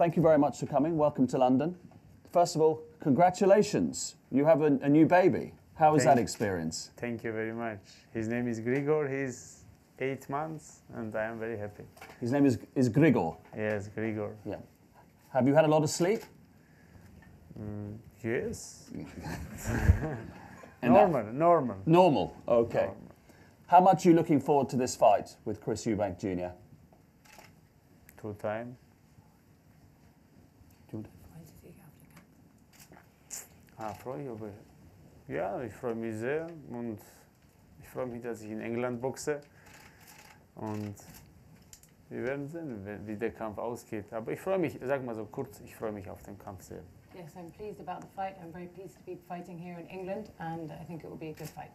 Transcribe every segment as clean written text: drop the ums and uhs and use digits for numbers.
thank you very much for coming. Welcome to London. First of all, congratulations. You have a new baby. How was that experience? Thank you very much. His name is Grigor. He's 8 months, and I am very happy. His name is Grigor? Yes, Grigor. Yeah. Have you had a lot of sleep? Yes. Normal, okay. Normal. How much are you looking forward to this fight with Chris Eubank Jr.? 2 times. Ja, ich freue mich sehr und ich freue mich, dass ich in England boxe und wir werden sehen, wie der Kampf ausgeht. Aber ich freue mich, sag mal so kurz, ich freue mich auf den Kampf sehr. Yes, I'm pleased about the fight. I'm very pleased to be fighting here in England, and I think it will be a good fight.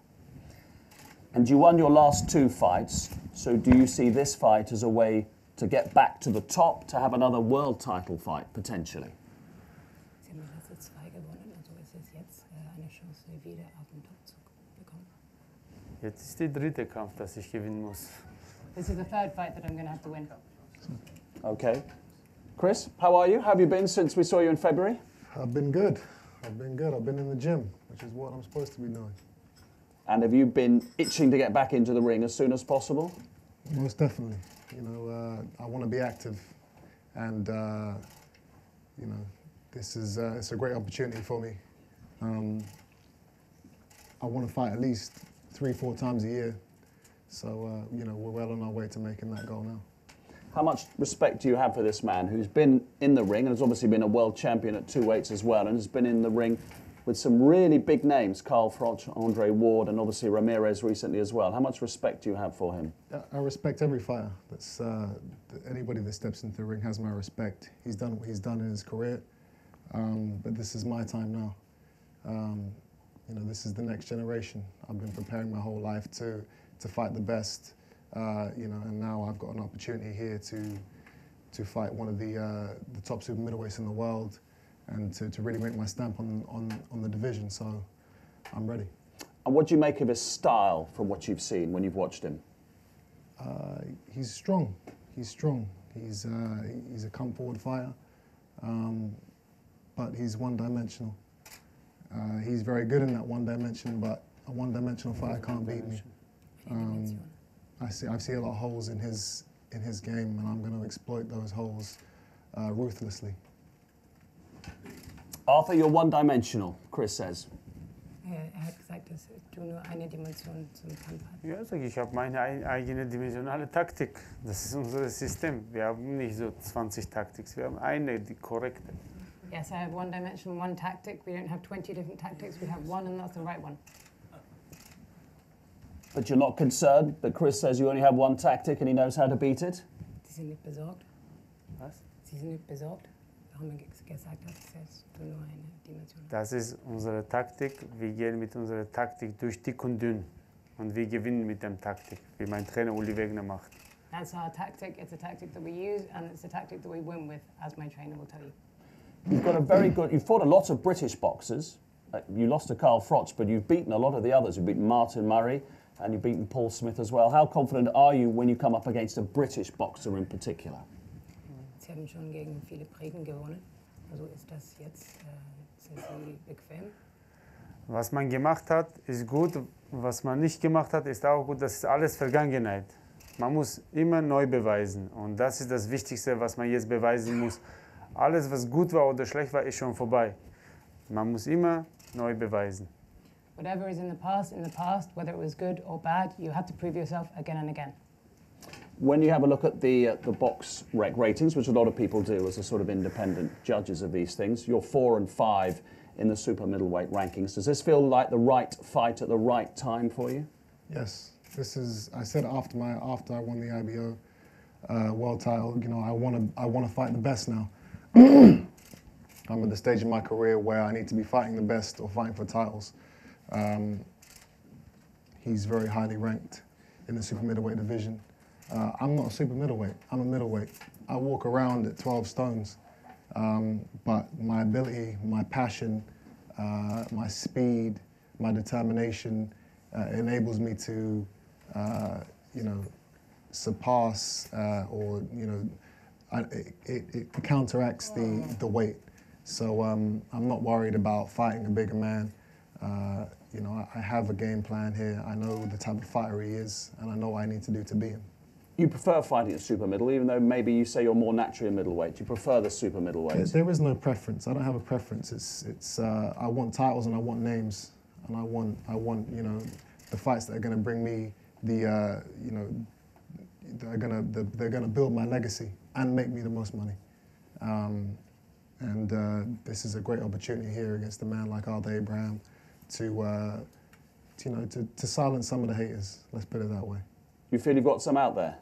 And you won your last 2 fights, so do you see this fight as a way to get back to the top, to have another world title fight, potentially? Sie haben die letzten 2 gewonnen, also ist es jetzt eine Chance, wieder auf den Top zu bekommen. Jetzt ist der 3. Kampf, dass ich gewinnen muss. This is the 3rd fight that I'm going to have to win. Okay. Chris, how are you? How have you been since we saw you in February? I've been good. I've been in the gym, which is what I'm supposed to be doing. And have you been itching to get back into the ring as soon as possible? Most definitely. You know, I want to be active, and you know, this is it's a great opportunity for me. I want to fight at least 3-4 times a year, so you know, we're well on our way to making that goal now. How much respect do you have for this man who's been in the ring and has obviously been a world champion at 2 weights as well, and has been in the ring with some really big names, Carl Froch, Andre Ward, and obviously Ramirez recently as well. How much respect do you have for him? I respect every fighter. That's anybody that steps into the ring has my respect. He's done what he's done in his career, but this is my time now. You know, this is the next generation. I've been preparing my whole life to fight the best. You know, and now I've got an opportunity here to fight one of the top super middleweights in the world, and to really make my stamp on the division. So I'm ready. And what do you make of his style from what you've seen when you've watched him? He's strong. He's strong. He's a come forward fighter, but he's one-dimensional. He's very good in that one dimension, but a one-dimensional fighter can't beat me. I see a lot of holes in his game, and I'm going to exploit those holes ruthlessly. Arthur, you're one-dimensional, Chris says. Er hat gesagt, dass du nur eine Dimension zum Kampf hast. Ja, sag ich habe meine eigene dimensionale Taktik. Das ist unser System. Wir haben nicht so 20 Taktiken, wir haben eine, die korrekte. Yes, I have one dimension, one tactic. We don't have 20 different tactics. We have one, and that's the right one. But you're not concerned that Chris says you only have one tactic and he knows how to beat it? Sie sind nicht besorgt. Was? Sie sind nicht besorgt. Warum er gesagt hat, dass du nur eine Dimension hast. Das ist unsere Taktik. Wir gehen mit unserer Taktik durch dick und dünn. Und wir gewinnen mit der Taktik, wie mein Trainer Uli Wegner macht. That's our tactic. It's a tactic that we use, and it's a tactic that we win with, as my trainer will tell you. You've got a very good... You've fought a lot of British boxers. You lost to Carl Froch, but you've beaten a lot of the others. You've beaten Martin Murray, and you've beaten Paul Smith as well. How confident are you when you come up against a British boxer in particular? Sie haben schon gegen viele Briten gewonnen. Also ist das jetzt, sind Sie bequem? Was man gemacht hat, ist gut. Was man nicht gemacht hat, ist auch gut. Das ist alles Vergangenheit. Man muss immer neu beweisen. Und das ist das Wichtigste, was man jetzt beweisen muss. Alles, was gut war oder schlecht war, ist schon vorbei. Man muss immer neu beweisen. Whatever is in the past, whether it was good or bad, you have to prove yourself again and again. When you have a look at the box rec ratings, which a lot of people do as a sort of independent judges of these things, you're 4 and 5 in the super middleweight rankings. Does this feel like the right fight at the right time for you? Yes, this is. I said after I won the IBO world title, you know, I want to fight the best now. I'm at the stage in my career where I need to be fighting the best or fighting for titles. He's very highly ranked in the super middleweight division. I'm not a super middleweight, I'm a middleweight. I walk around at 12 stones, but my ability, my passion, my speed, my determination enables me to, you know, surpass or, you know, it counteracts the weight. So I'm not worried about fighting a bigger man. You know, I have a game plan here. I know the type of fighter he is, and I know what I need to do to beat him. You prefer fighting at super middle, even though maybe you say you're more naturally a middleweight. You prefer the super middleweight. There is no preference. I don't have a preference. It's I want titles and I want names, and I want you know, the fights that are going to bring me the you know, they're gonna build my legacy and make me the most money. This is a great opportunity here against a man like Arthur Abraham to you know, to silence some of the haters. Let's put it that way. You feel you've got some out there?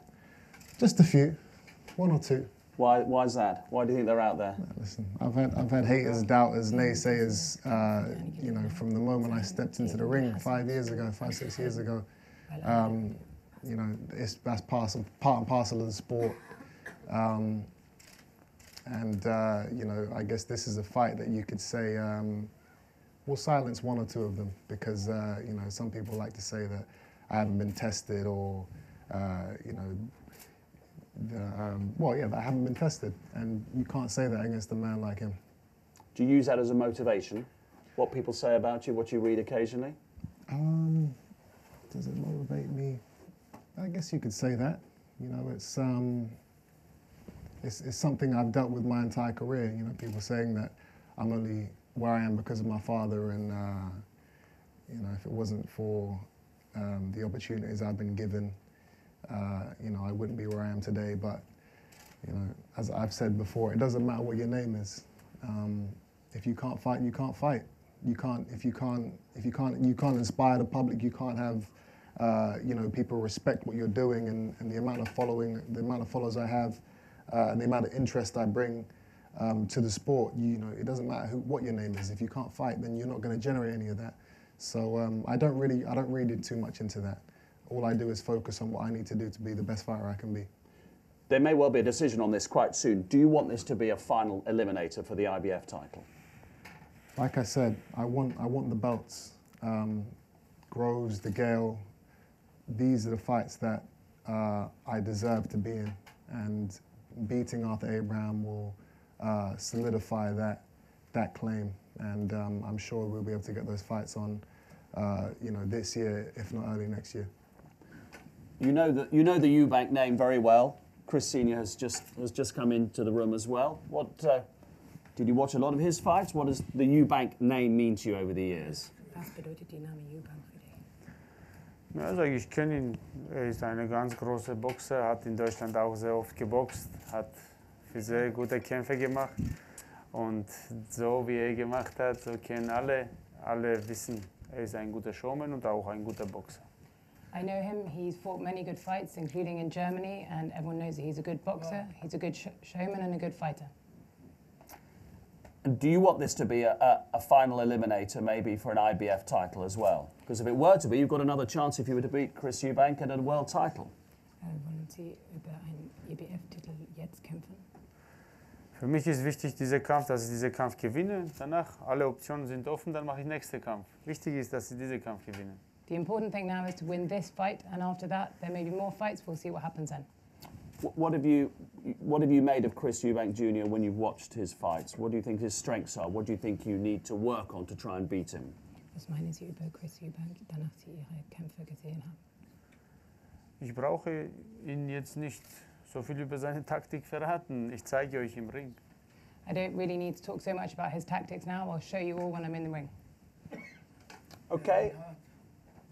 Just a few, one or two. Why is that? Why do you think they're out there? Listen, I've had haters, doubters, naysayers, you know, from the moment I stepped into the ring 5 years ago, 5-6 years ago. You know, that's part and parcel of the sport. You know, I guess this is a fight that you could say we'll silence one or two of them because, you know, some people like to say that I haven't been tested or, you know, well, yeah, but I haven't been tested, and you can't say that against a man like him. Do you use that as a motivation? What people say about you, what you read occasionally? Does it motivate me? I guess you could say that. You know, it's something I've dealt with my entire career. You know, people saying that I'm only where I am because of my father, and you know, if it wasn't for the opportunities I've been given, you know, I wouldn't be where I am today. But you know, as I've said before, it doesn't matter what your name is. If you can't fight, you can't fight. You can't inspire the public. You can't have, you know, people respect what you're doing, and the amount of followers I have, and the amount of interest I bring to the sport. You know, it doesn't matter what your name is. If you can't fight, then you're not going to generate any of that. So I don't really read too much into that. All I do is focus on what I need to do to be the best fighter I can be. There may well be a decision on this quite soon. Do you want this to be a final eliminator for the IBF title? Like I said, I want the belts. Groves, the Gale, these are the fights that I deserve to be in, and beating Arthur Abraham will solidify that claim, and I'm sure we'll be able to get those fights on, you know, this year, if not early next year. You know the Eubank name very well. Chris Senior has just come into the room as well. What did you watch a lot of his fights? What does the Eubank name mean to you over the years? Was bedeutet die Name Eubank für dich? Ja, also ich kenne ihn. Er ist eine ganz große Boxer, hat in Deutschland auch sehr oft geboxt, hat für sehr gute Kämpfe gemacht. Und so wie er gemacht hat, so kennen alle wissen, er ist ein guter Showman und auch ein guter Boxer. I know him. He's fought many good fights, including in Germany, and everyone knows that he's a good boxer, he's a good showman and a good fighter. And do you want this to be a final eliminator maybe for an IBF title as well? Because if it were to be, you've got another chance if you were to beat Chris Eubank at a world title. Wollen Sie über einen IBF-Titel jetzt kämpfen? Für mich ist wichtig dieser Kampf, dass ich diesen Kampf gewinne. Danach, alle Optionen sind offen, dann mache ich den nächsten Kampf. Wichtig ist, dass ich diesen Kampf gewinne. The important thing now is to win this fight, and after that, there may be more fights. We'll see what happens then. What have you made of Chris Eubank Jr. when you've watched his fights? What do you think his strengths are? What do you think you need to work on to try and beat him? Was meinen Sie über Chris Eubank, danach Sie Ihre Kämpfe gesehen haben? Ich brauche Ihnen jetzt nicht so viel über seine Taktik verraten. Ich zeige euch im Ring. I don't really need to talk so much about his tactics now. I'll show you all when I'm in the ring. Okay.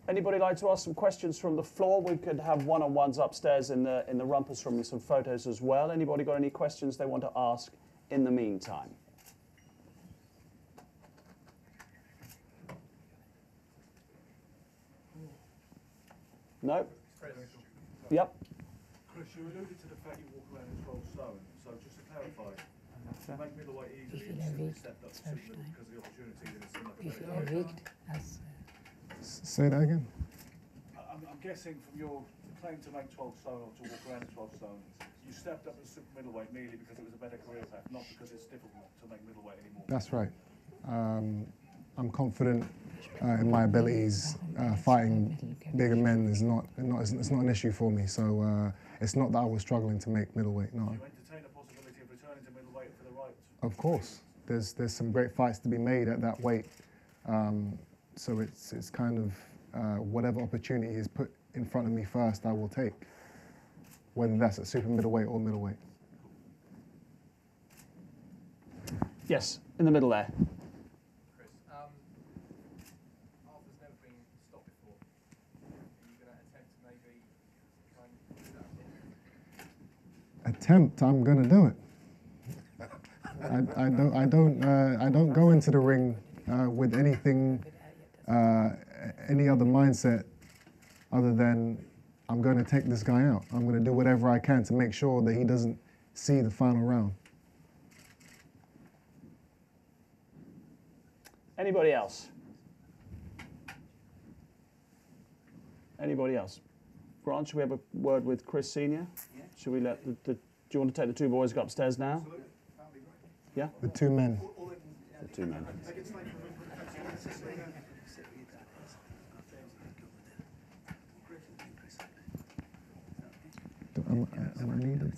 Anybody like to ask some questions from the floor? We could have one-on-ones upstairs in the rumpus room with some photos as well. Anybody got any questions they want to ask in the meantime? No? Yep. Chris, you alluded to the fact you walk around in 12 stone. So just to clarify, to make middleweight easy, you stepped up to super because of the opportunity that it's in Wie viel like er wiegt? Als, Say that again. I'm guessing from your claim to make 12 stone or to walk around in 12 stone, you stepped up to super middleweight merely because it was a better career path, not because it's difficult to make middleweight anymore. That's right. I'm confident in my abilities. Fighting bigger men is not an issue for me. So it's not that I was struggling to make middleweight. No. You entertain a possibility Of course, there's some great fights to be made at that weight. So it's kind of whatever opportunity is put in front of me first, I will take, whether that's at super middleweight or middleweight. Yes, in the middle there. Chris, Arthur's never been stopped before. Are you going to attempt to maybe try and do that? Attempt, I'm going to do it. I don't go into the ring with anything, any other mindset other than I'm going to take this guy out. I'm going to do whatever I can to make sure that he doesn't see the final round. Anybody else? Anybody else? Grant, should we have a word with Chris Senior? Yeah. Should we let do you want to take the two boys go upstairs now? Absolutely. That'd be great. Yeah? The two men. The two men. Am I needed?